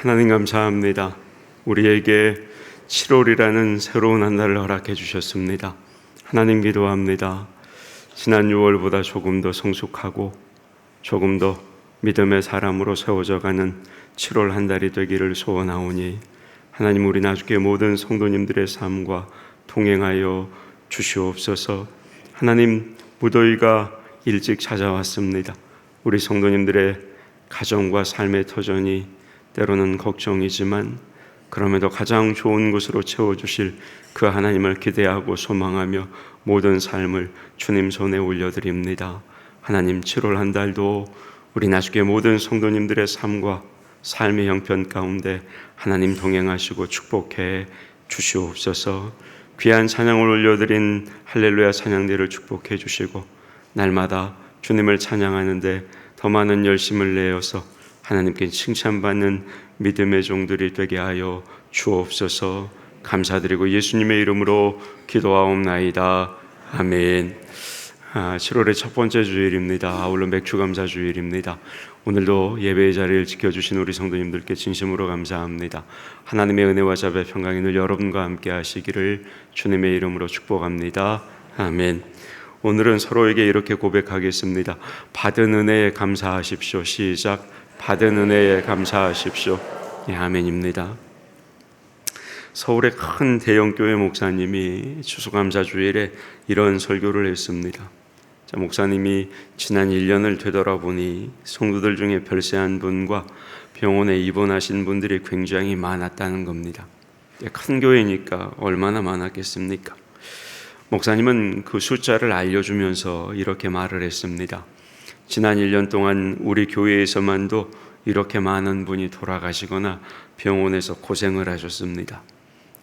하나님 감사합니다. 우리에게 7월이라는 새로운 한 달을 허락해 주셨습니다. 하나님 기도합니다. 지난 6월보다 조금 더 성숙하고 조금 더 믿음의 사람으로 세워져 가는 7월 한 달이 되기를 소원하오니 하나님, 우리 나주교회 모든 성도님들의 삶과 동행하여 주시옵소서. 하나님, 무더위가 일찍 찾아왔습니다. 우리 성도님들의 가정과 삶의 터전이 때로는 걱정이지만 그럼에도 가장 좋은 곳으로 채워주실 그 하나님을 기대하고 소망하며 모든 삶을 주님 손에 올려드립니다. 하나님, 7월 한 달도 우리 나주교회 모든 성도님들의 삶과 삶의 형편 가운데 하나님 동행하시고 축복해 주시옵소서. 귀한 찬양을 올려드린 할렐루야 찬양대를 축복해 주시고 날마다 주님을 찬양하는데 더 많은 열심을 내어서 하나님께 칭찬받는 믿음의 종들이 되게 하여 주옵소서. 감사드리고 예수님의 이름으로 기도하옵나이다. 아멘. 7월의 첫 번째 주일입니다. 아울러 맥주감사 주일입니다. 오늘도 예배의 자리를 지켜주신 우리 성도님들께 진심으로 감사합니다. 하나님의 은혜와 자비와 평강이 늘 여러분과 함께 하시기를 주님의 이름으로 축복합니다. 아멘. 오늘은 서로에게 이렇게 고백하겠습니다. 받은 은혜에 감사하십시오. 시작. 받은 은혜에 감사하십시오. 예, 아멘입니다. 서울의 큰 대형교회 목사님이 추수감사 주일에 이런 설교를 했습니다. 목사님이 지난 1년을 되돌아보니 성도들 중에 별세한 분과 병원에 입원하신 분들이 굉장히 많았다는 겁니다. 큰 교회니까 얼마나 많았겠습니까? 목사님은 그 숫자를 알려주면서 이렇게 말을 했습니다. 지난 1년 동안 우리 교회에서만도 이렇게 많은 분이 돌아가시거나 병원에서 고생을 하셨습니다.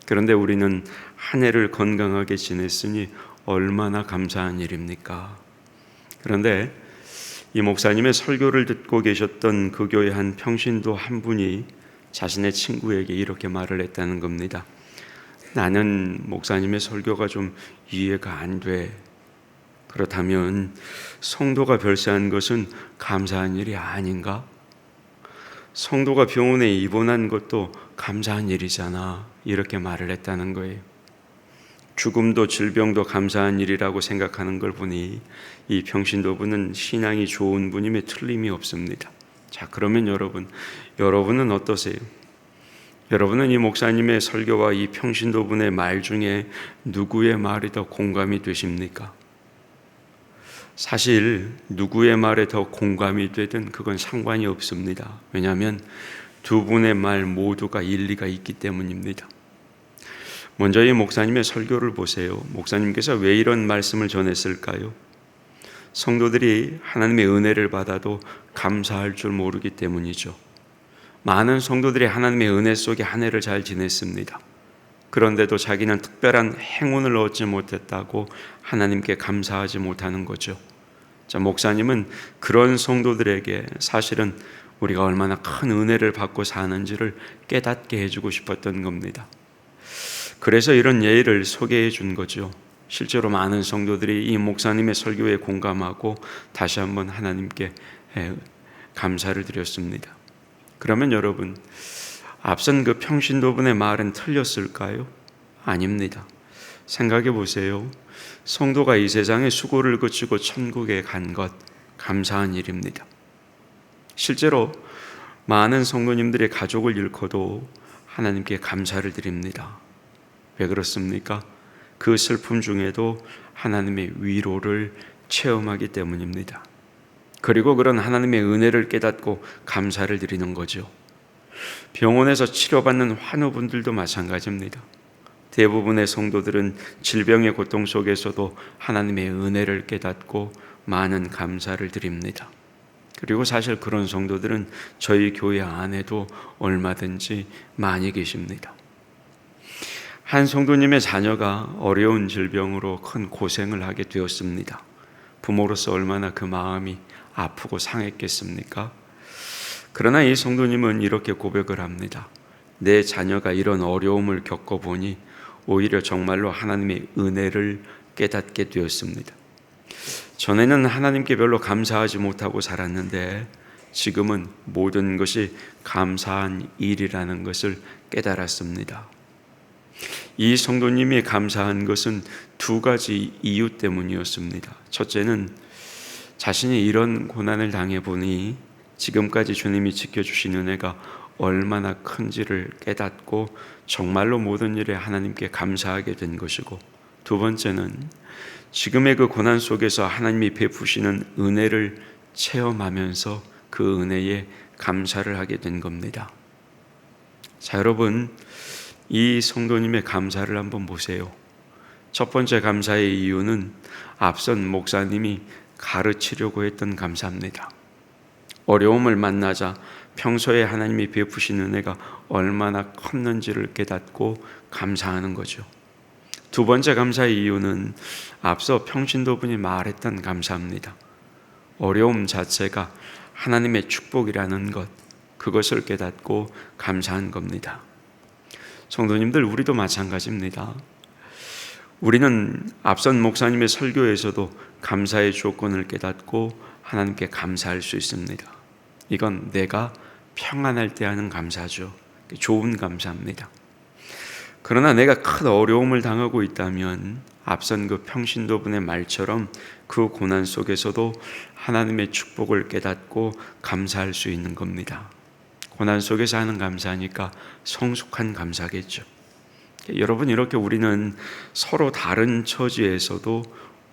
그런데 우리는 한 해를 건강하게 지냈으니 얼마나 감사한 일입니까? 그런데 이 목사님의 설교를 듣고 계셨던 그 교회 한 평신도 한 분이 자신의 친구에게 이렇게 말을 했다는 겁니다. 나는 목사님의 설교가 좀 이해가 안 돼. 그렇다면 성도가 별세한 것은 감사한 일이 아닌가? 성도가 병원에 입원한 것도 감사한 일이잖아. 이렇게 말을 했다는 거예요. 죽음도 질병도 감사한 일이라고 생각하는 걸 보니 이 평신도분은 신앙이 좋은 분임에 틀림이 없습니다. 자, 그러면 여러분은 어떠세요? 여러분은 이 목사님의 설교와 이 평신도분의 말 중에 누구의 말이 더 공감이 되십니까? 사실 누구의 말에 더 공감이 되든 그건 상관이 없습니다. 왜냐하면 두 분의 말 모두가 일리가 있기 때문입니다. 먼저 이 목사님의 설교를 보세요. 목사님께서 왜 이런 말씀을 전했을까요? 성도들이 하나님의 은혜를 받아도 감사할 줄 모르기 때문이죠. 많은 성도들이 하나님의 은혜 속에 한 해를 잘 지냈습니다. 그런데도 자기는 특별한 행운을 얻지 못했다고 하나님께 감사하지 못하는 거죠. 자, 목사님은 그런 성도들에게 사실은 우리가 얼마나 큰 은혜를 받고 사는지를 깨닫게 해주고 싶었던 겁니다. 그래서 이런 예를 소개해 준 거죠. 실제로 많은 성도들이 이 목사님의 설교에 공감하고 다시 한번 하나님께 감사를 드렸습니다. 그러면 여러분, 앞선 그 평신도분의 말은 틀렸을까요? 아닙니다. 생각해 보세요. 성도가 이 세상에 수고를 그치고 천국에 간 것 감사한 일입니다. 실제로 많은 성도님들의 가족을 잃고도 하나님께 감사를 드립니다. 왜 그렇습니까? 그 슬픔 중에도 하나님의 위로를 체험하기 때문입니다. 그리고 그런 하나님의 은혜를 깨닫고 감사를 드리는 거죠. 병원에서 치료받는 환우분들도 마찬가지입니다. 대부분의 성도들은 질병의 고통 속에서도 하나님의 은혜를 깨닫고 많은 감사를 드립니다. 그리고 사실 그런 성도들은 저희 교회 안에도 얼마든지 많이 계십니다. 한 성도님의 자녀가 어려운 질병으로 큰 고생을 하게 되었습니다. 부모로서 얼마나 그 마음이 아프고 상했겠습니까? 그러나 이 성도님은 이렇게 고백을 합니다. 내 자녀가 이런 어려움을 겪어보니 오히려 정말로 하나님의 은혜를 깨닫게 되었습니다. 전에는 하나님께 별로 감사하지 못하고 살았는데 지금은 모든 것이 감사한 일이라는 것을 깨달았습니다. 이 성도님이 감사한 것은 두 가지 이유 때문이었습니다. 첫째는 자신이 이런 고난을 당해보니 지금까지 주님이 지켜주신 은혜가 얼마나 큰지를 깨닫고 정말로 모든 일에 하나님께 감사하게 된 것이고, 두 번째는 지금의 그 고난 속에서 하나님이 베푸시는 은혜를 체험하면서 그 은혜에 감사를 하게 된 겁니다. 자, 여러분, 이 성도님의 감사를 한번 보세요. 첫 번째 감사의 이유는 앞선 목사님이 가르치려고 했던 감사입니다. 어려움을 만나자 평소에 하나님이 베푸신 은혜가 얼마나 컸는지를 깨닫고 감사하는 거죠. 두 번째 감사의 이유는 앞서 평신도분이 말했던 감사입니다. 어려움 자체가 하나님의 축복이라는 것, 그것을 깨닫고 감사한 겁니다. 성도님들, 우리도 마찬가지입니다. 우리는 앞선 목사님의 설교에서도 감사의 조건을 깨닫고 하나님께 감사할 수 있습니다. 이건 내가 평안할 때 하는 감사죠. 좋은 감사입니다. 그러나 내가 큰 어려움을 당하고 있다면 앞선 그 평신도분의 말처럼 그 고난 속에서도 하나님의 축복을 깨닫고 감사할 수 있는 겁니다. 고난 속에서 하는 감사니까 성숙한 감사겠죠. 여러분, 이렇게 우리는 서로 다른 처지에서도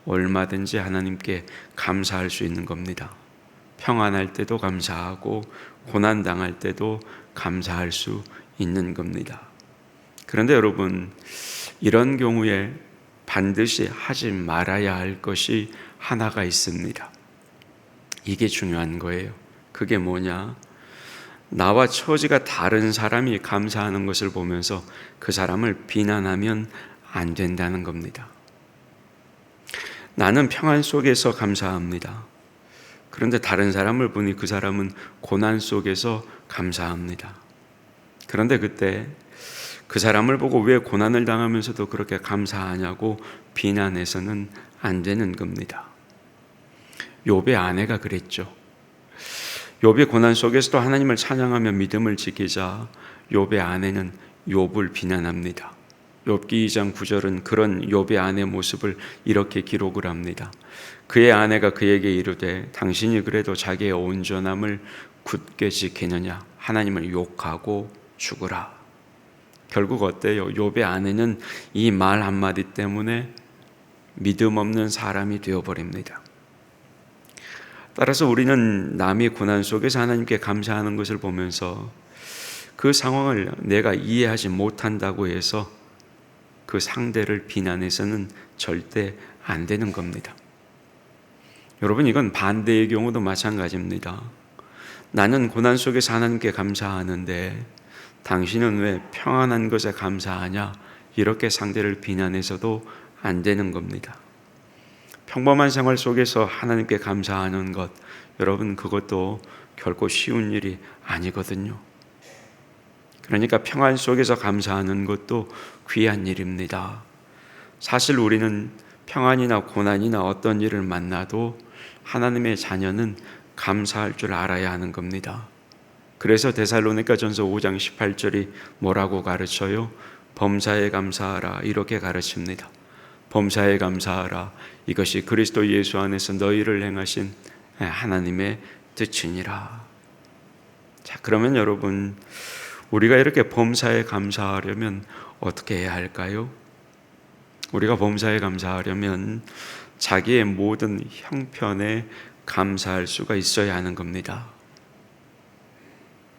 얼마든지 하나님께 감사할 수 있는 겁니다. 평안할 때도 감사하고 고난 당할 때도 감사할 수 있는 겁니다. 그런데 여러분, 이런 경우에 반드시 하지 말아야 할 것이 하나가 있습니다. 이게 중요한 거예요. 그게 뭐냐? 나와 처지가 다른 사람이 감사하는 것을 보면서 그 사람을 비난하면 안 된다는 겁니다. 나는 평안 속에서 감사합니다. 그런데 다른 사람을 보니 그 사람은 고난 속에서 감사합니다. 그런데 그때 그 사람을 보고 왜 고난을 당하면서도 그렇게 감사하냐고 비난해서는 안 되는 겁니다. 욥의 아내가 그랬죠. 욥이 고난 속에서도 하나님을 찬양하며 믿음을 지키자 욥의 아내는 욥을 비난합니다. 욥기 2장 9절은 그런 욥의 아내 모습을 이렇게 기록을 합니다. 그의 아내가 그에게 이르되 당신이 그래도 자기의 온전함을 굳게 지키느냐? 하나님을 욕하고 죽으라. 결국 어때요? 욥의 아내는 이 말 한마디 때문에 믿음 없는 사람이 되어버립니다. 따라서 우리는 남이 고난 속에서 하나님께 감사하는 것을 보면서 그 상황을 내가 이해하지 못한다고 해서 그 상대를 비난해서는 절대 안 되는 겁니다. 여러분, 이건 반대의 경우도 마찬가지입니다. 나는 고난 속에서 하나님께 감사하는데 당신은 왜 평안한 것에 감사하냐? 이렇게 상대를 비난해서도 안 되는 겁니다. 평범한 생활 속에서 하나님께 감사하는 것, 여러분, 그것도 결코 쉬운 일이 아니거든요. 그러니까 평안 속에서 감사하는 것도 귀한 일입니다. 사실 우리는 평안이나 고난이나 어떤 일을 만나도 하나님의 자녀는 감사할 줄 알아야 하는 겁니다. 그래서 데살로니가전서 5장 18절이 뭐라고 가르쳐요? 범사에 감사하라, 이렇게 가르칩니다. 범사에 감사하라, 이것이 그리스도 예수 안에서 너희를 행하신 하나님의 뜻이니라. 자, 그러면 여러분, 우리가 이렇게 범사에 감사하려면 어떻게 해야 할까요? 우리가 범사에 감사하려면 자기의 모든 형편에 감사할 수가 있어야 하는 겁니다.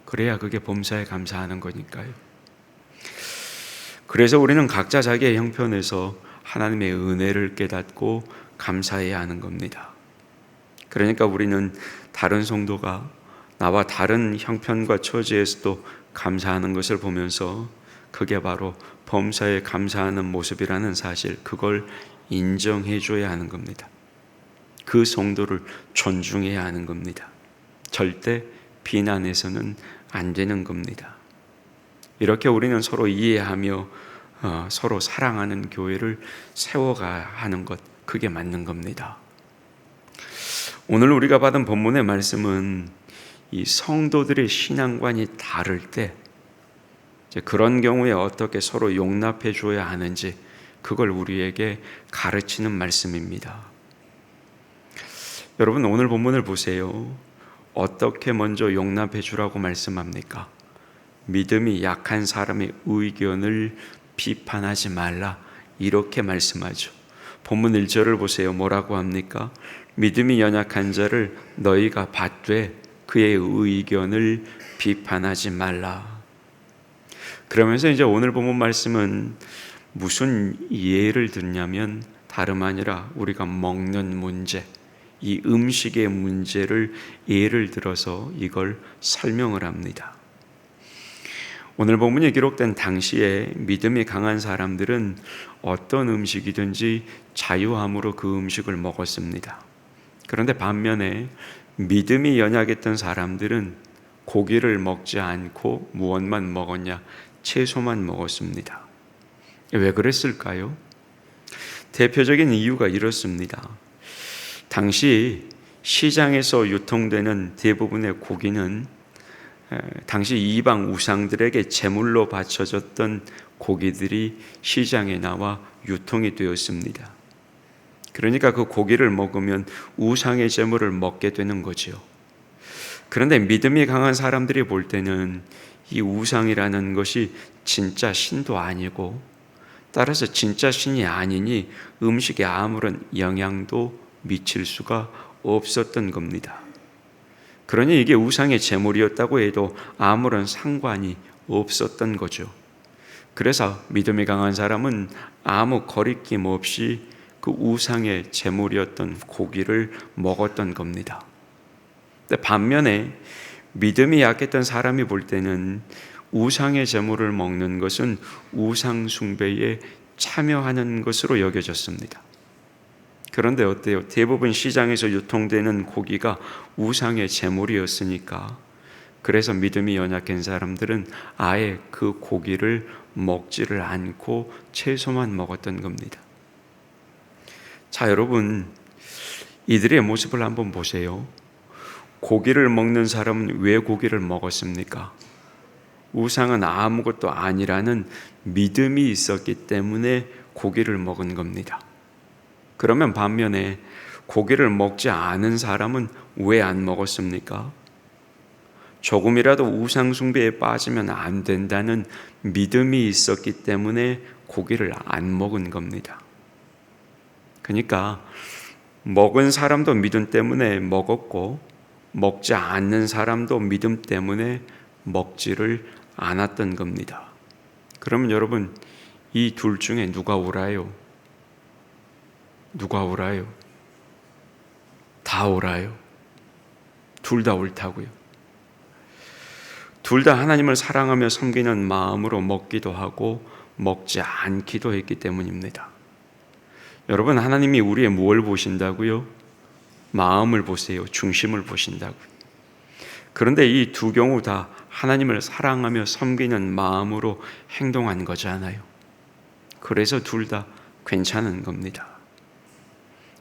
그래야 그게 범사에 감사하는 거니까요. 그래서 우리는 각자 자기의 형편에서 하나님의 은혜를 깨닫고 감사해야 하는 겁니다. 그러니까 우리는 다른 성도가 나와 다른 형편과 처지에서도 감사하는 것을 보면서 그게 바로 범사에 감사하는 모습이라는 사실, 그걸 인정해 줘야 하는 겁니다. 그 성도를 존중해야 하는 겁니다. 절대 비난해서는 안 되는 겁니다. 이렇게 우리는 서로 이해하며 서로 사랑하는 교회를 세워가야 하는 것, 그게 맞는 겁니다. 오늘 우리가 받은 본문의 말씀은 이 성도들의 신앙관이 다를 때 이제 그런 경우에 어떻게 서로 용납해 줘야 하는지 그걸 우리에게 가르치는 말씀입니다. 여러분, 오늘 본문을 보세요. 어떻게 먼저 용납해 주라고 말씀합니까? 믿음이 약한 사람의 의견을 비판하지 말라, 이렇게 말씀하죠. 본문 1절을 보세요. 뭐라고 합니까? 믿음이 연약한 자를 너희가 받되 그의 의견을 비판하지 말라. 그러면서 이제 오늘 본문 말씀은 무슨 예를 듣냐면 다름 아니라 우리가 먹는 문제, 이 음식의 문제를 예를 들어서 이걸 설명을 합니다. 오늘 본문에 기록된 당시에 믿음이 강한 사람들은 어떤 음식이든지 자유함으로 그 음식을 먹었습니다. 그런데 반면에 믿음이 연약했던 사람들은 고기를 먹지 않고 무엇만 먹었냐? 채소만 먹었습니다. 왜 그랬을까요? 대표적인 이유가 이렇습니다. 당시 시장에서 유통되는 대부분의 고기는 당시 이방 우상들에게 제물로 바쳐졌던 고기들이 시장에 나와 유통이 되었습니다. 그러니까 그 고기를 먹으면 우상의 제물을 먹게 되는 거죠. 그런데 믿음이 강한 사람들이 볼 때는 이 우상이라는 것이 진짜 신도 아니고, 따라서 진짜 신이 아니니 음식에 아무런 영향도 미칠 수가 없었던 겁니다. 그러니 이게 우상의 제물이었다고 해도 아무런 상관이 없었던 거죠. 그래서 믿음이 강한 사람은 아무 거리낌 없이 그 우상의 제물이었던 고기를 먹었던 겁니다. 근데 반면에 믿음이 약했던 사람이 볼 때는 우상의 제물을 먹는 것은 우상 숭배에 참여하는 것으로 여겨졌습니다. 그런데 어때요? 대부분 시장에서 유통되는 고기가 우상의 제물이었으니까, 그래서 믿음이 연약한 사람들은 아예 그 고기를 먹지를 않고 채소만 먹었던 겁니다. 자, 여러분, 이들의 모습을 한번 보세요. 고기를 먹는 사람은 왜 고기를 먹었습니까? 우상은 아무것도 아니라는 믿음이 있었기 때문에 고기를 먹은 겁니다. 그러면 반면에 고기를 먹지 않은 사람은 왜 안 먹었습니까? 조금이라도 우상 숭배에 빠지면 안 된다는 믿음이 있었기 때문에 고기를 안 먹은 겁니다. 그러니까 먹은 사람도 믿음 때문에 먹었고, 먹지 않는 사람도 믿음 때문에 먹지를 않았던 겁니다. 그러면 여러분, 이 둘 중에 누가 옳아요? 누가 옳아요? 다 옳아요. 둘 다 옳다고요. 둘 다 하나님을 사랑하며 섬기는 마음으로 먹기도 하고 먹지 않기도 했기 때문입니다. 여러분, 하나님이 우리의 무엇을 보신다고요? 마음을 보세요. 중심을 보신다고요. 그런데 이 두 경우 다 하나님을 사랑하며 섬기는 마음으로 행동한 거잖아요. 그래서 둘 다 괜찮은 겁니다.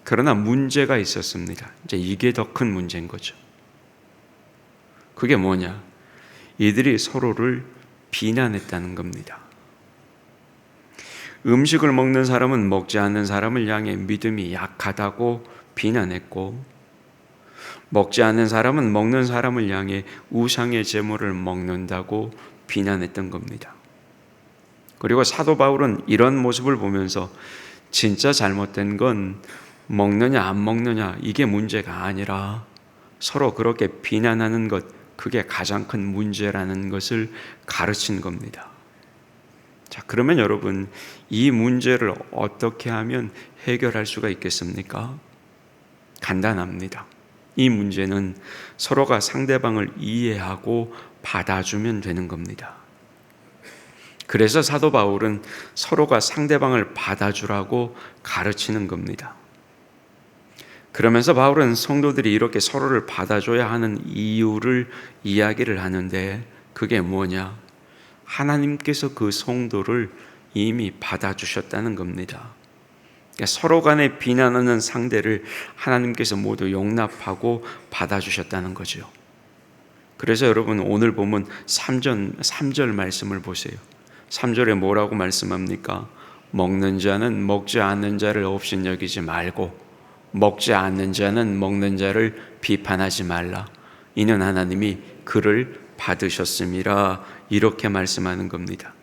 그러나 문제가 있었습니다. 이제 이게 더 큰 문제인 거죠. 그게 뭐냐? 이들이 서로를 비난했다는 겁니다. 음식을 먹는 사람은 먹지 않는 사람을 향해 믿음이 약하다고 비난했고, 먹지 않는 사람은 먹는 사람을 향해 우상의 제물을 먹는다고 비난했던 겁니다. 그리고 사도 바울은 이런 모습을 보면서 진짜 잘못된 건 먹느냐 안 먹느냐 이게 문제가 아니라 서로 그렇게 비난하는 것, 그게 가장 큰 문제라는 것을 가르친 겁니다. 자, 그러면 여러분, 이 문제를 어떻게 하면 해결할 수가 있겠습니까? 간단합니다. 이 문제는 서로가 상대방을 이해하고 받아주면 되는 겁니다. 그래서 사도 바울은 서로가 상대방을 받아주라고 가르치는 겁니다. 그러면서 바울은 성도들이 이렇게 서로를 받아줘야 하는 이유를 이야기를 하는데, 그게 뭐냐? 하나님께서 그 성도를 이미 받아주셨다는 겁니다. 그러니까 서로 간에 비난하는 상대를 하나님께서 모두 용납하고 받아주셨다는 거죠. 그래서 여러분 오늘 보면 3절 말씀을 보세요. 3절에 뭐라고 말씀합니까? 먹는 자는 먹지 않는 자를 업신여기지 말고 먹지 않는 자는 먹는 자를 비판하지 말라. 이는 하나님이 그를 받으셨음이라. 이렇게 말씀하는 겁니다.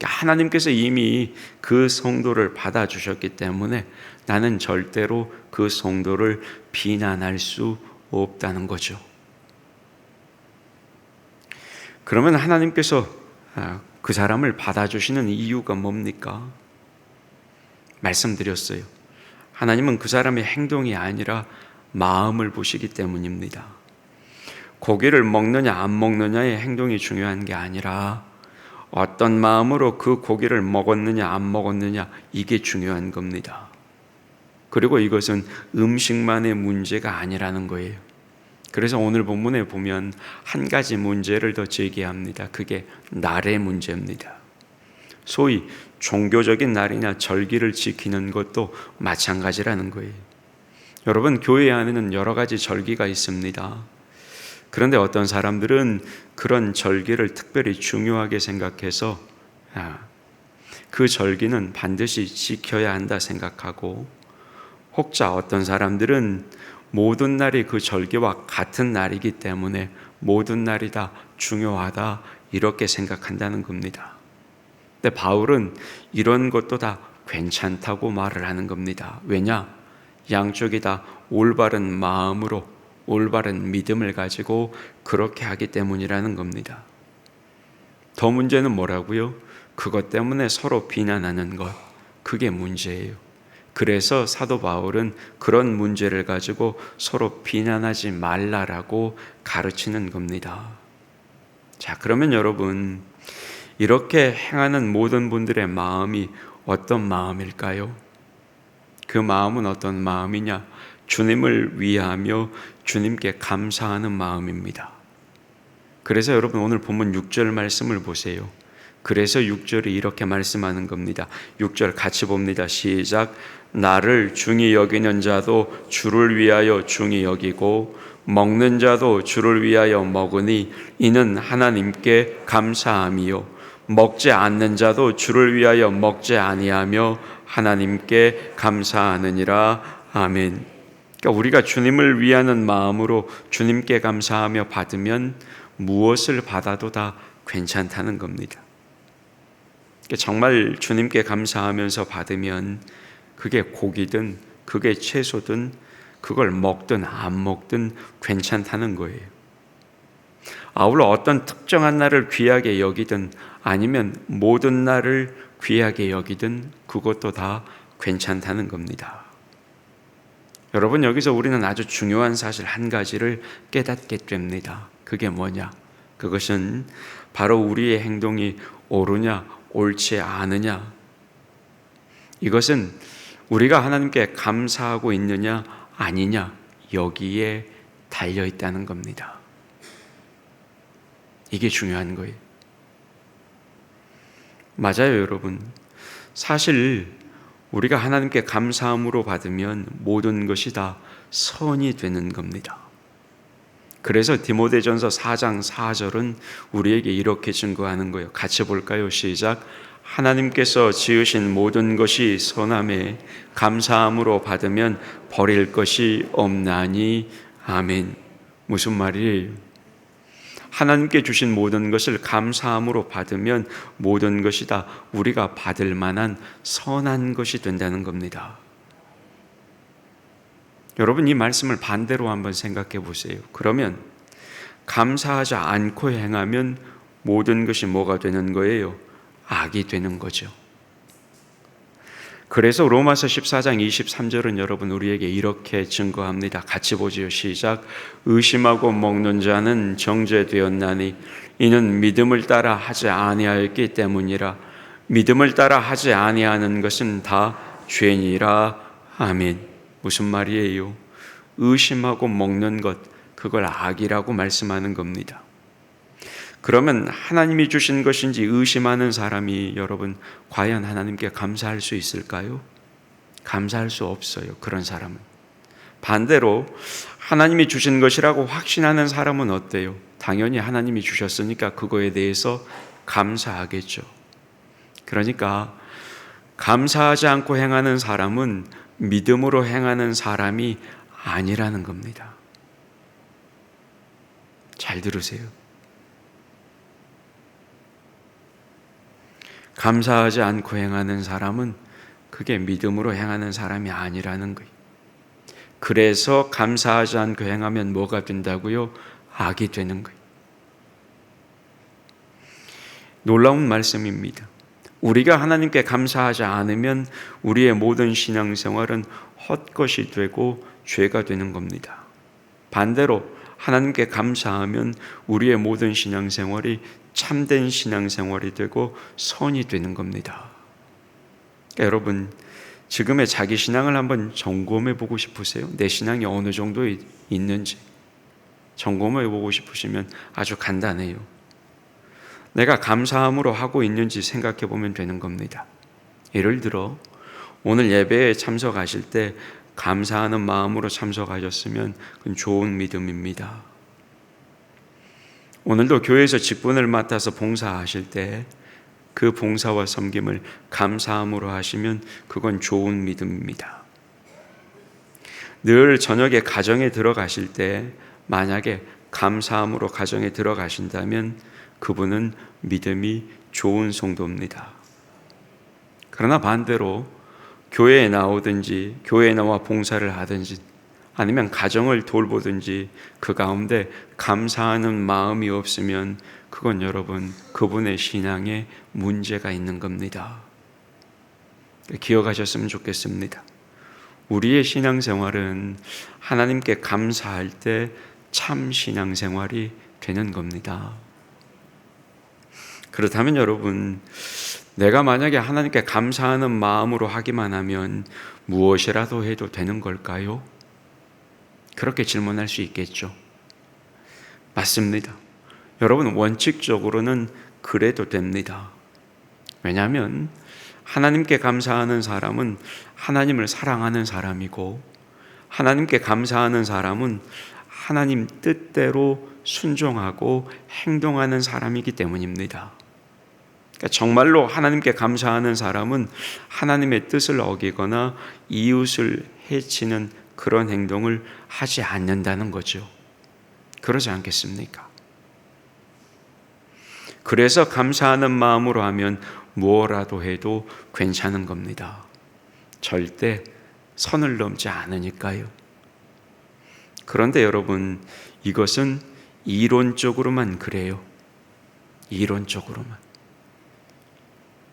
하나님께서 이미 그 성도를 받아주셨기 때문에 나는 절대로 그 성도를 비난할 수 없다는 거죠. 그러면 하나님께서 그 사람을 받아주시는 이유가 뭡니까? 말씀드렸어요. 하나님은 그 사람의 행동이 아니라 마음을 보시기 때문입니다. 고기를 먹느냐 안 먹느냐의 행동이 중요한 게 아니라 어떤 마음으로 그 고기를 먹었느냐 안 먹었느냐, 이게 중요한 겁니다. 그리고 이것은 음식만의 문제가 아니라는 거예요. 그래서 오늘 본문에 보면 한 가지 문제를 더 제기합니다. 그게 날의 문제입니다. 소위 종교적인 날이나 절기를 지키는 것도 마찬가지라는 거예요. 여러분, 교회 안에는 여러 가지 절기가 있습니다. 그런데 어떤 사람들은 그런 절기를 특별히 중요하게 생각해서 그 절기는 반드시 지켜야 한다 생각하고, 혹자 어떤 사람들은 모든 날이 그 절기와 같은 날이기 때문에 모든 날이 다 중요하다, 이렇게 생각한다는 겁니다. 근데 바울은 이런 것도 다 괜찮다고 말을 하는 겁니다. 왜냐? 양쪽이 다 올바른 마음으로 올바른 믿음을 가지고 그렇게 하기 때문이라는 겁니다. 더 문제는 뭐라고요? 그것 때문에 서로 비난하는 것, 그게 문제예요. 그래서 사도 바울은 그런 문제를 가지고 서로 비난하지 말라라고 가르치는 겁니다. 자, 그러면 여러분, 이렇게 행하는 모든 분들의 마음이 어떤 마음일까요? 그 마음은 어떤 마음이냐? 주님을 위하며 주님께 감사하는 마음입니다. 그래서 여러분 오늘 본문 6절 말씀을 보세요. 그래서 6절이 이렇게 말씀하는 겁니다. 6절 같이 봅니다. 시작. 나를 중히 여기는 자도 주를 위하여 중히 여기고 먹는 자도 주를 위하여 먹으니 이는 하나님께 감사함이요 먹지 않는 자도 주를 위하여 먹지 아니하며 하나님께 감사하느니라. 아멘. 그러니까 우리가 주님을 위하는 마음으로 주님께 감사하며 받으면 무엇을 받아도 다 괜찮다는 겁니다. 그러니까 정말 주님께 감사하면서 받으면 그게 고기든 그게 채소든 그걸 먹든 안 먹든 괜찮다는 거예요. 아울러 어떤 특정한 날을 귀하게 여기든 아니면 모든 날을 귀하게 여기든 그것도 다 괜찮다는 겁니다. 여러분, 여기서 우리는 아주 중요한 사실 한 가지를 깨닫게 됩니다. 그게 뭐냐? 그것은 바로 우리의 행동이 옳으냐 옳지 않으냐, 이것은 우리가 하나님께 감사하고 있느냐 아니냐, 여기에 달려 있다는 겁니다. 이게 중요한 거예요. 맞아요, 여러분. 사실 우리가 하나님께 감사함으로 받으면 모든 것이 다 선이 되는 겁니다. 그래서 디모데전서 4장 4절은 우리에게 이렇게 증거하는 거예요. 같이 볼까요? 시작. 하나님께서 지으신 모든 것이 선함에 감사함으로 받으면 버릴 것이 없나니. 아멘. 무슨 말이에요? 하나님께 주신 모든 것을 감사함으로 받으면 모든 것이 다 우리가 받을 만한 선한 것이 된다는 겁니다. 여러분, 이 말씀을 반대로 한번 생각해 보세요. 그러면 감사하지 않고 행하면 모든 것이 뭐가 되는 거예요? 악이 되는 거죠. 그래서 로마서 14장 23절은 여러분 우리에게 이렇게 증거합니다. 같이 보지요. 시작. 의심하고 먹는 자는 정죄되었나니 이는 믿음을 따라 하지 아니하였기 때문이라. 믿음을 따라 하지 아니하는 것은 다 죄니라. 아멘. 무슨 말이에요? 의심하고 먹는 것, 그걸 악이라고 말씀하는 겁니다. 그러면 하나님이 주신 것인지 의심하는 사람이 여러분 과연 하나님께 감사할 수 있을까요? 감사할 수 없어요. 그런 사람은 반대로 하나님이 주신 것이라고 확신하는 사람은 어때요? 당연히 하나님이 주셨으니까 그거에 대해서 감사하겠죠. 그러니까 감사하지 않고 행하는 사람은 믿음으로 행하는 사람이 아니라는 겁니다. 잘 들으세요. 감사하지 않고 행하는 사람은 그게 믿음으로 행하는 사람이 아니라는 거예요. 그래서 감사하지 않고 행하면 뭐가 된다고요? 악이 되는 거예요. 놀라운 말씀입니다. 우리가 하나님께 감사하지 않으면 우리의 모든 신앙생활은 헛것이 되고 죄가 되는 겁니다. 반대로 하나님께 감사하면 우리의 모든 신앙생활이 참된 신앙생활이 되고 선이 되는 겁니다. 그러니까 여러분, 지금의 자기 신앙을 한번 점검해 보고 싶으세요? 내 신앙이 어느 정도 있는지 점검해 보고 싶으시면 아주 간단해요. 내가 감사함으로 하고 있는지 생각해 보면 되는 겁니다. 예를 들어 오늘 예배에 참석하실 때 감사하는 마음으로 참석하셨으면 그건 좋은 믿음입니다. 오늘도 교회에서 직분을 맡아서 봉사하실 때 그 봉사와 섬김을 감사함으로 하시면 그건 좋은 믿음입니다. 늘 저녁에 가정에 들어가실 때 만약에 감사함으로 가정에 들어가신다면 그분은 믿음이 좋은 성도입니다. 그러나 반대로 교회에 나오든지 교회에 나와 봉사를 하든지 아니면 가정을 돌보든지 그 가운데 감사하는 마음이 없으면 그건 여러분 그분의 신앙에 문제가 있는 겁니다. 기억하셨으면 좋겠습니다. 우리의 신앙생활은 하나님께 감사할 때 참 신앙생활이 되는 겁니다. 그렇다면 여러분, 내가 만약에 하나님께 감사하는 마음으로 하기만 하면 무엇이라도 해도 되는 걸까요? 그렇게 질문할 수 있겠죠. 맞습니다. 여러분, 원칙적으로는 그래도 됩니다. 왜냐하면 하나님께 감사하는 사람은 하나님을 사랑하는 사람이고 하나님께 감사하는 사람은 하나님 뜻대로 순종하고 행동하는 사람이기 때문입니다. 그러니까 정말로 하나님께 감사하는 사람은 하나님의 뜻을 어기거나 이웃을 해치는 그런 행동을 하지 않는다는 거죠. 그러지 않겠습니까? 그래서 감사하는 마음으로 하면 무엇라도 해도 괜찮은 겁니다. 절대 선을 넘지 않으니까요. 그런데 여러분, 이것은 이론적으로만 그래요. 이론적으로만.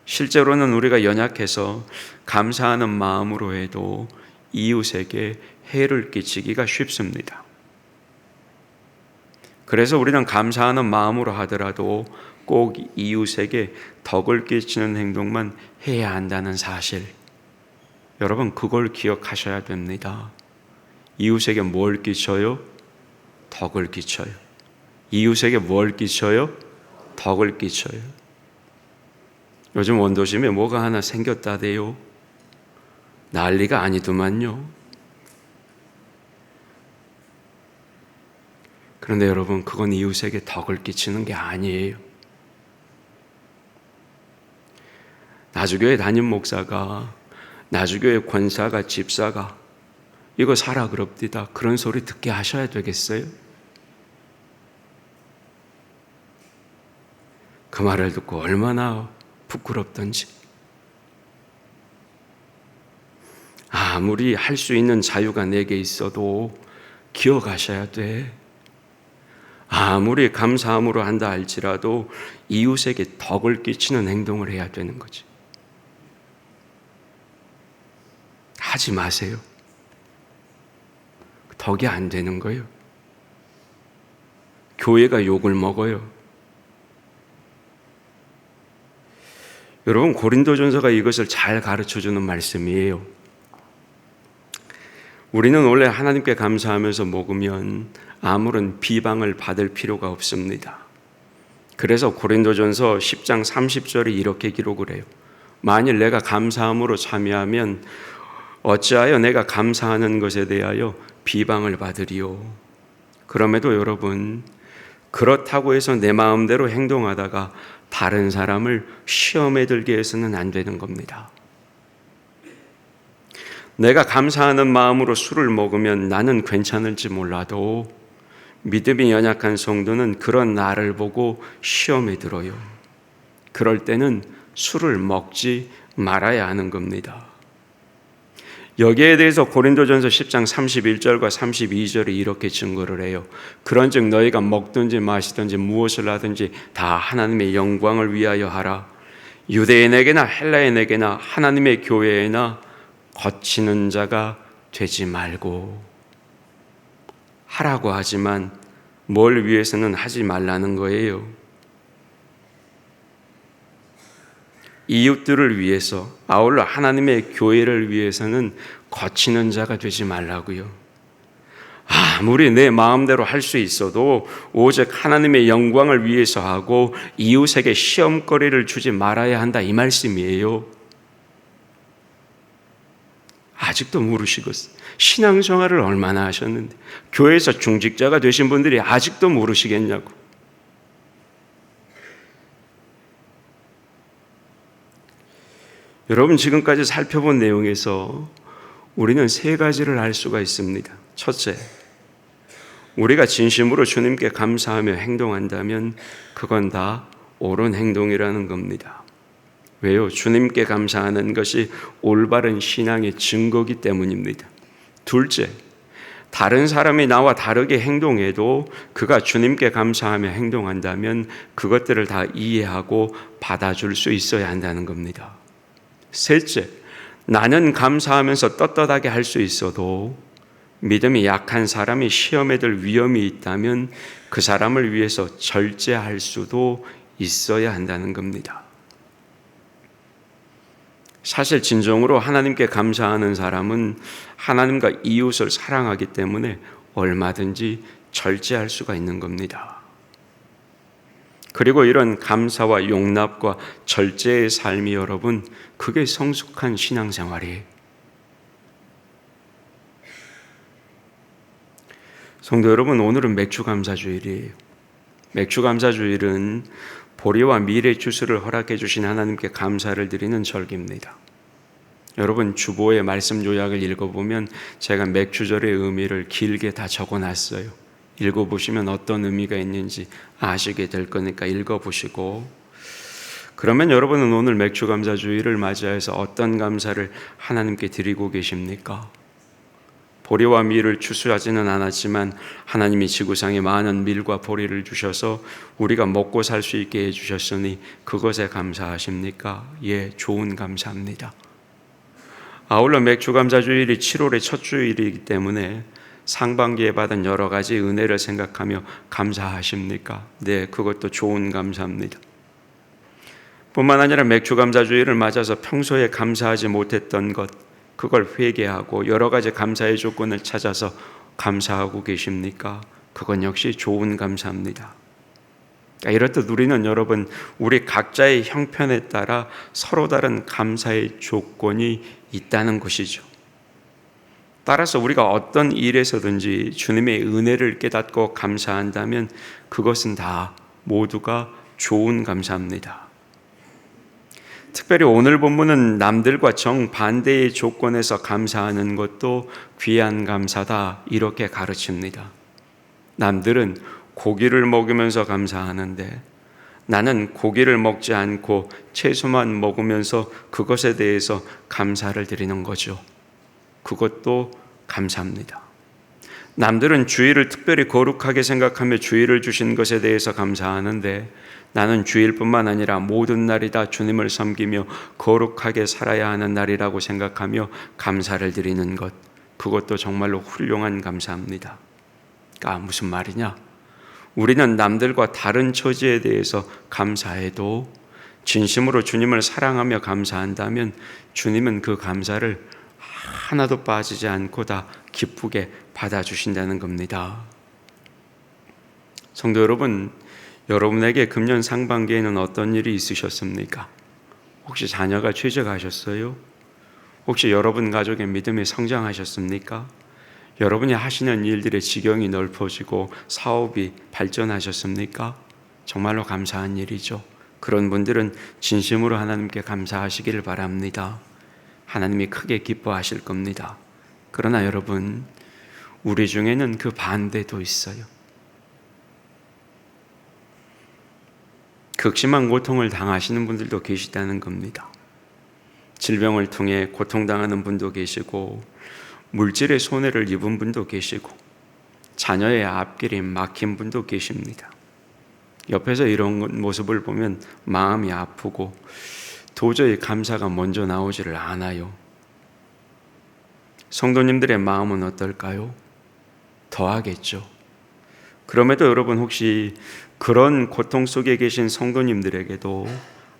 실제로는 우리가 연약해서 감사하는 마음으로 해도 이웃에게 해를 끼치기가 쉽습니다. 그래서 우리는 감사하는 마음으로 하더라도 꼭 이웃에게 덕을 끼치는 행동만 해야 한다는 사실, 여러분 그걸 기억하셔야 됩니다. 이웃에게 뭘 끼쳐요? 덕을 끼쳐요. 이웃에게 뭘 끼쳐요? 덕을 끼쳐요. 요즘 원도심에 뭐가 하나 생겼다대요. 난리가 아니더만요. 그런데 여러분, 그건 이웃에게 덕을 끼치는 게 아니에요. 나주교회 담임 목사가, 나주교회 권사가, 집사가 이거 사라 그럽디다, 그런 소리 듣게 하셔야 되겠어요? 그 말을 듣고 얼마나 부끄럽던지. 아무리 할 수 있는 자유가 내게 있어도 기억하셔야 돼. 아무리 감사함으로 한다 할지라도 이웃에게 덕을 끼치는 행동을 해야 되는 거지. 하지 마세요. 덕이 안 되는 거예요. 교회가 욕을 먹어요. 여러분, 고린도전서가 이것을 잘 가르쳐주는 말씀이에요. 우리는 원래 하나님께 감사하면서 먹으면 아무런 비방을 받을 필요가 없습니다. 그래서 고린도전서 10장 30절에 이렇게 기록을 해요. 만일 내가 감사함으로 참여하면 어찌하여 내가 감사하는 것에 대하여 비방을 받으리요. 그럼에도 여러분, 그렇다고 해서 내 마음대로 행동하다가 다른 사람을 시험에 들게 해서는 안 되는 겁니다. 내가 감사하는 마음으로 술을 먹으면 나는 괜찮을지 몰라도 믿음이 연약한 성도는 그런 나를 보고 시험에 들어요. 그럴 때는 술을 먹지 말아야 하는 겁니다. 여기에 대해서 고린도전서 10장 31절과 32절이 이렇게 증거를 해요. 그런즉 너희가 먹든지 마시든지 무엇을 하든지 다 하나님의 영광을 위하여 하라. 유대인에게나 헬라인에게나 하나님의 교회에나 거치는 자가 되지 말고. 하라고 하지만 뭘 위해서는 하지 말라는 거예요. 이웃들을 위해서, 아울러 하나님의 교회를 위해서는 거치는 자가 되지 말라고요. 아무리 내 마음대로 할 수 있어도 오직 하나님의 영광을 위해서 하고 이웃에게 시험거리를 주지 말아야 한다, 이 말씀이에요. 아직도 모르시고 신앙생활을 얼마나 하셨는데 교회에서 중직자가 되신 분들이 아직도 모르시겠냐고. 여러분, 지금까지 살펴본 내용에서 우리는 세 가지를 알 수가 있습니다. 첫째, 우리가 진심으로 주님께 감사하며 행동한다면 그건 다 옳은 행동이라는 겁니다. 왜요? 주님께 감사하는 것이 올바른 신앙의 증거이기 때문입니다. 둘째, 다른 사람이 나와 다르게 행동해도 그가 주님께 감사하며 행동한다면 그것들을 다 이해하고 받아줄 수 있어야 한다는 겁니다. 셋째, 나는 감사하면서 떳떳하게 할 수 있어도 믿음이 약한 사람이 시험에 들 위험이 있다면 그 사람을 위해서 절제할 수도 있어야 한다는 겁니다. 사실 진정으로 하나님께 감사하는 사람은 하나님과 이웃을 사랑하기 때문에 얼마든지 절제할 수가 있는 겁니다. 그리고 이런 감사와 용납과 절제의 삶이 여러분, 그게 성숙한 신앙생활이에요. 성도 여러분, 오늘은 맥주감사주일이에요. 맥주감사주일은 보리와 밀의 주스를 허락해 주신 하나님께 감사를 드리는 절기입니다. 여러분, 주보의 말씀 요약을 읽어보면 제가 맥주절의 의미를 길게 다 적어놨어요. 읽어보시면 어떤 의미가 있는지 아시게 될 거니까 읽어보시고, 그러면 여러분은 오늘 맥주감사주일을 맞이해서 어떤 감사를 하나님께 드리고 계십니까? 보리와 밀을 추수하지는 않았지만 하나님이 지구상에 많은 밀과 보리를 주셔서 우리가 먹고 살 수 있게 해주셨으니 그것에 감사하십니까? 예, 좋은 감사합니다. 아울러 맥주감사주일이 7월의 첫 주일이기 때문에 상반기에 받은 여러 가지 은혜를 생각하며 감사하십니까? 네, 그것도 좋은 감사합니다. 뿐만 아니라 맥주감사주일을 맞아서 평소에 감사하지 못했던 것, 그걸 회개하고 여러 가지 감사의 조건을 찾아서 감사하고 계십니까? 그건 역시 좋은 감사입니다. 이렇듯 우리는 여러분, 우리 각자의 형편에 따라 서로 다른 감사의 조건이 있다는 것이죠. 따라서 우리가 어떤 일에서든지 주님의 은혜를 깨닫고 감사한다면 그것은 다 모두가 좋은 감사입니다. 특별히 오늘 본문은 남들과 정반대의 조건에서 감사하는 것도 귀한 감사다, 이렇게 가르칩니다. 남들은 고기를 먹으면서 감사하는데 나는 고기를 먹지 않고 채소만 먹으면서 그것에 대해서 감사를 드리는 거죠. 그것도 감사합니다. 남들은 주일을 특별히 거룩하게 생각하며 주일을 주신 것에 대해서 감사하는데 나는 주일뿐만 아니라 모든 날이 다 주님을 섬기며 거룩하게 살아야 하는 날이라고 생각하며 감사를 드리는 것, 그것도 정말로 훌륭한 감사합니다. 그러니까 무슨 말이냐? 우리는 남들과 다른 처지에 대해서 감사해도 진심으로 주님을 사랑하며 감사한다면 주님은 그 감사를 하나도 빠지지 않고 다 기쁘게 받아주신다는 겁니다. 성도 여러분, 여러분에게 금년 상반기에는 어떤 일이 있으셨습니까? 혹시 자녀가 취직하셨어요? 혹시 여러분 가족의 믿음이 성장하셨습니까? 여러분이 하시는 일들의 지경이 넓어지고 사업이 발전하셨습니까? 정말로 감사한 일이죠. 그런 분들은 진심으로 하나님께 감사하시기를 바랍니다. 하나님이 크게 기뻐하실 겁니다. 그러나 여러분, 우리 중에는 그 반대도 있어요. 극심한 고통을 당하시는 분들도 계시다는 겁니다. 질병을 통해 고통당하는 분도 계시고, 물질의 손해를 입은 분도 계시고, 자녀의 앞길이 막힌 분도 계십니다. 옆에서 이런 모습을 보면 마음이 아프고 도저히 감사가 먼저 나오지를 않아요. 성도님들의 마음은 어떨까요? 더하겠죠. 그럼에도 여러분, 혹시 그런 고통 속에 계신 성도님들에게도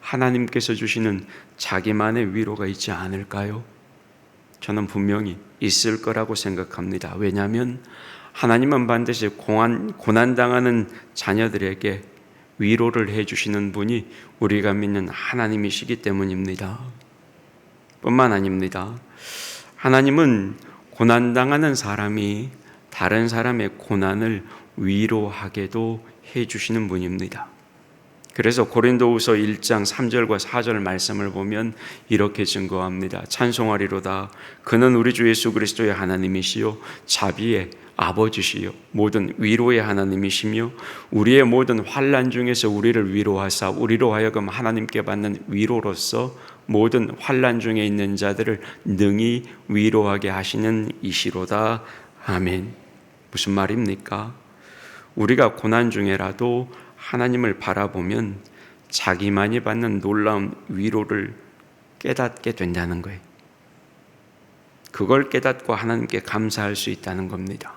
하나님께서 주시는 자기만의 위로가 있지 않을까요? 저는 분명히 있을 거라고 생각합니다. 왜냐하면 하나님은 반드시 고난당하는 자녀들에게 위로를 해주시는 분이 우리가 믿는 하나님이시기 때문입니다. 뿐만 아닙니다. 하나님은 고난당하는 사람이 다른 사람의 고난을 위로하게도 해주시는 분입니다. 그래서 고린도후서 1장 3절과 4절 말씀을 보면 이렇게 증거합니다. 찬송하리로다. 그는 우리 주 예수 그리스도의 하나님이시요 자비의 아버지시요 모든 위로의 하나님이시며 우리의 모든 환난 중에서 우리를 위로하사 우리로 하여금 하나님께 받는 위로로서 모든 환난 중에 있는 자들을 능히 위로하게 하시는 이시로다. 아멘. 무슨 말입니까? 우리가 고난 중에라도 하나님을 바라보면 자기만이 받는 놀라운 위로를 깨닫게 된다는 거예요. 그걸 깨닫고 하나님께 감사할 수 있다는 겁니다.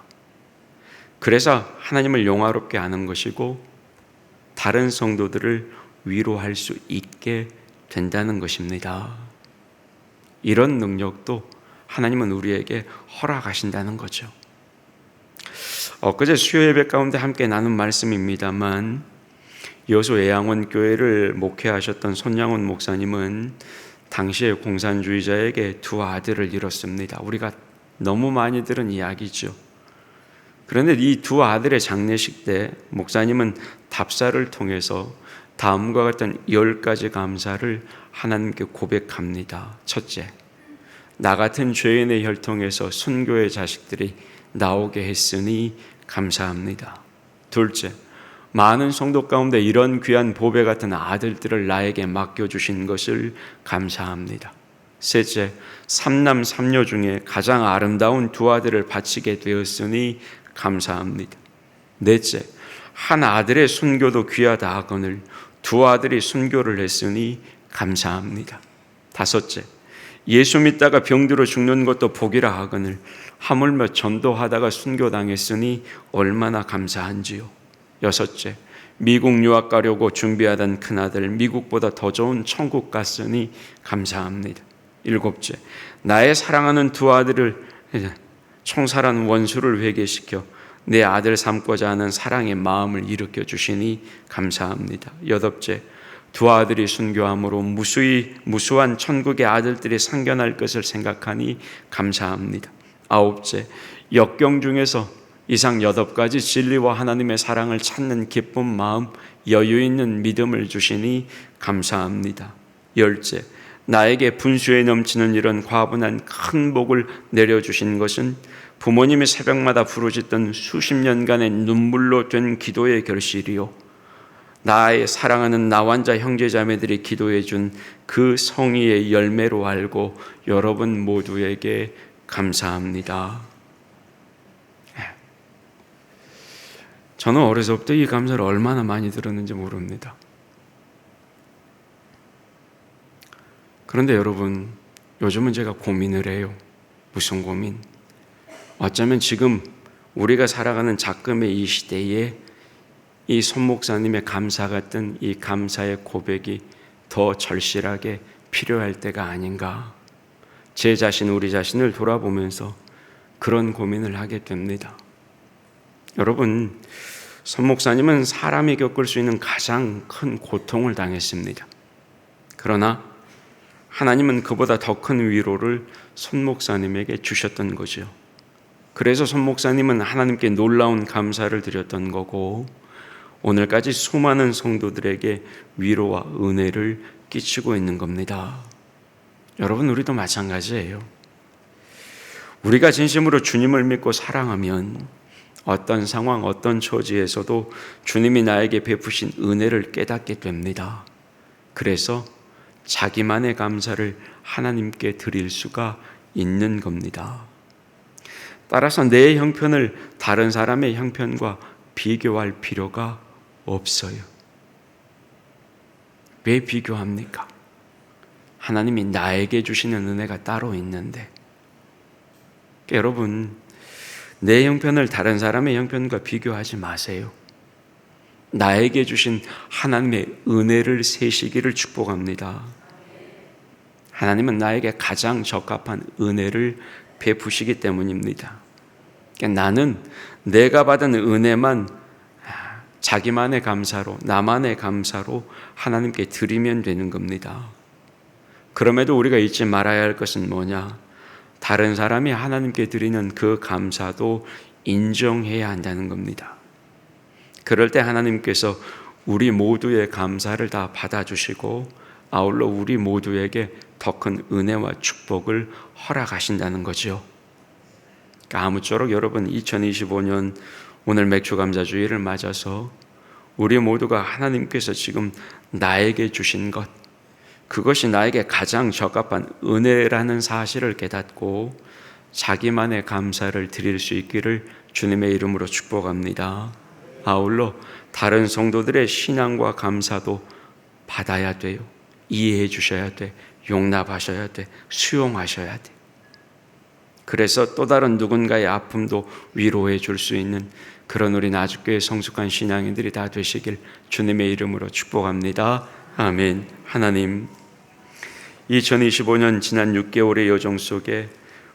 그래서 하나님을 영화롭게 하는 것이고 다른 성도들을 위로할 수 있게 된다는 것입니다. 이런 능력도 하나님은 우리에게 허락하신다는 거죠. 엊그제 수요 예배 가운데 함께 나눈 말씀입니다만 여수 애양원 교회를 목회하셨던 손양원 목사님은 당시에 공산주의자에게 두 아들을 잃었습니다. 우리가 너무 많이 들은 이야기죠. 그런데 이 두 아들의 장례식 때 목사님은 답사를 통해서 다음과 같은 10가지 감사를 하나님께 고백합니다. 첫째, 나 같은 죄인의 혈통에서 순교의 자식들이 나오게 했으니 감사합니다. 둘째, 많은 성도 가운데 이런 귀한 보배 같은 아들들을 나에게 맡겨주신 것을 감사합니다. 셋째, 삼남 삼녀 중에 가장 아름다운 두 아들을 바치게 되었으니 감사합니다. 넷째, 한 아들의 순교도 귀하다 하거늘 두 아들이 순교를 했으니 감사합니다. 다섯째, 예수 믿다가 병들어 죽는 것도 복이라 하거늘 하물며 전도하다가 순교당했으니 얼마나 감사한지요. 여섯째, 미국 유학 가려고 준비하던 큰아들 미국보다 더 좋은 천국 갔으니 감사합니다. 일곱째, 나의 사랑하는 두 아들을 총살한 원수를 회개시켜 내 아들 삼고자 하는 사랑의 마음을 일으켜 주시니 감사합니다. 여덟째, 두 아들이 순교함으로 무수한 천국의 아들들이 상견할 것을 생각하니 감사합니다. 아홉째, 역경 중에서 이상 8가지 진리와 하나님의 사랑을 찾는 기쁜 마음, 여유 있는 믿음을 주시니 감사합니다. 열째, 나에게 분수에 넘치는 이런 과분한 큰 복을 내려주신 것은 부모님이 새벽마다 부르짖던 수십 년간의 눈물로 된 기도의 결실이요, 나의 사랑하는 나환자 형제자매들이 기도해 준 그 성의의 열매로 알고 여러분 모두에게 감사합니다. 저는 어려서부터 이 감사를 얼마나 많이 들었는지 모릅니다. 그런데 여러분, 요즘은 제가 고민을 해요. 무슨 고민? 어쩌면 지금 우리가 살아가는 작금의 이 시대에 이 손 목사님의 감사 같은 이 감사의 고백이 더 절실하게 필요할 때가 아닌가. 제 자신, 우리 자신을 돌아보면서 그런 고민을 하게 됩니다. 여러분, 손 목사님은 사람이 겪을 수 있는 가장 큰 고통을 당했습니다. 그러나 하나님은 그보다 더 큰 위로를 손 목사님에게 주셨던 거죠. 그래서 손 목사님은 하나님께 놀라운 감사를 드렸던 거고, 오늘까지 수많은 성도들에게 위로와 은혜를 끼치고 있는 겁니다. 여러분, 우리도 마찬가지예요. 우리가 진심으로 주님을 믿고 사랑하면 어떤 상황, 어떤 처지에서도 주님이 나에게 베푸신 은혜를 깨닫게 됩니다. 그래서 자기만의 감사를 하나님께 드릴 수가 있는 겁니다. 따라서 내 형편을 다른 사람의 형편과 비교할 필요가 없어요. 왜 비교합니까? 하나님이 나에게 주시는 은혜가 따로 있는데. 여러분, 내 형편을 다른 사람의 형편과 비교하지 마세요. 나에게 주신 하나님의 은혜를 세시기를 축복합니다. 하나님은 나에게 가장 적합한 은혜를 베푸시기 때문입니다. 그러니까 나는 내가 받은 은혜만 자기만의 감사로, 나만의 감사로 하나님께 드리면 되는 겁니다. 그럼에도 우리가 잊지 말아야 할 것은 뭐냐? 다른 사람이 하나님께 드리는 그 감사도 인정해야 한다는 겁니다. 그럴 때 하나님께서 우리 모두의 감사를 다 받아주시고 아울러 우리 모두에게 더 큰 은혜와 축복을 허락하신다는 거죠. 그러니까 아무쪼록 여러분, 2025년 오늘 맥주감사주의를 맞아서 우리 모두가 하나님께서 지금 나에게 주신 것, 그것이 나에게 가장 적합한 은혜라는 사실을 깨닫고 자기만의 감사를 드릴 수 있기를 주님의 이름으로 축복합니다. 아울러 다른 성도들의 신앙과 감사도 받아야 돼요. 이해해 주셔야 돼. 용납하셔야 돼. 수용하셔야 돼. 그래서 또 다른 누군가의 아픔도 위로해 줄 수 있는 그런 우리 나주교회 성숙한 신앙인들이 다 되시길 주님의 이름으로 축복합니다. 아멘. 하나님, 2025년 지난 6개월의 여정 속에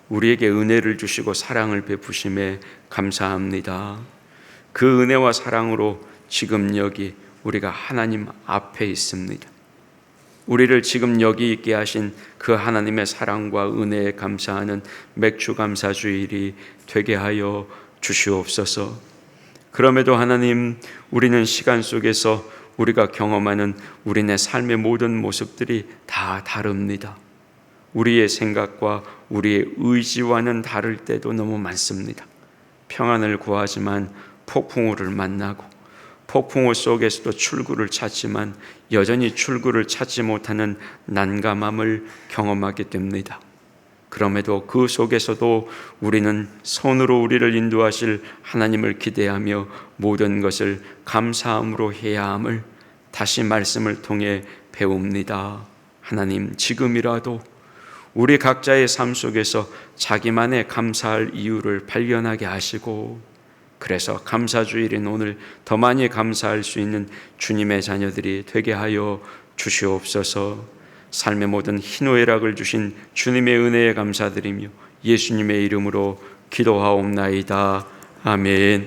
우리에게 은혜를 주시고 사랑을 베푸심에 감사합니다. 그 은혜와 사랑으로 지금 여기 우리가 하나님 앞에 있습니다. 우리를 지금 여기 있게 하신 그 하나님의 사랑과 은혜에 감사하는 맥주감사주일이 되게 하여 주시옵소서. 그럼에도 하나님, 우리는 시간 속에서 우리가 경험하는 우리네 삶의 모든 모습들이 다 다릅니다. 우리의 생각과 우리의 의지와는 다를 때도 너무 많습니다. 평안을 구하지만 폭풍우를 만나고, 폭풍우 속에서도 출구를 찾지만 여전히 출구를 찾지 못하는 난감함을 경험하게 됩니다. 그럼에도 그 속에서도 우리는 손으로 우리를 인도하실 하나님을 기대하며 모든 것을 감사함으로 해야 함을 다시 말씀을 통해 배웁니다. 하나님, 지금이라도 우리 각자의 삶 속에서 자기만의 감사할 이유를 발견하게 하시고, 그래서 감사주일인 오늘 더 많이 감사할 수 있는 주님의 자녀들이 되게 하여 주시옵소서. 삶의 모든 희노애락을 주신 주님의 은혜에 감사드리며 예수님의 이름으로 기도하옵나이다. 아멘.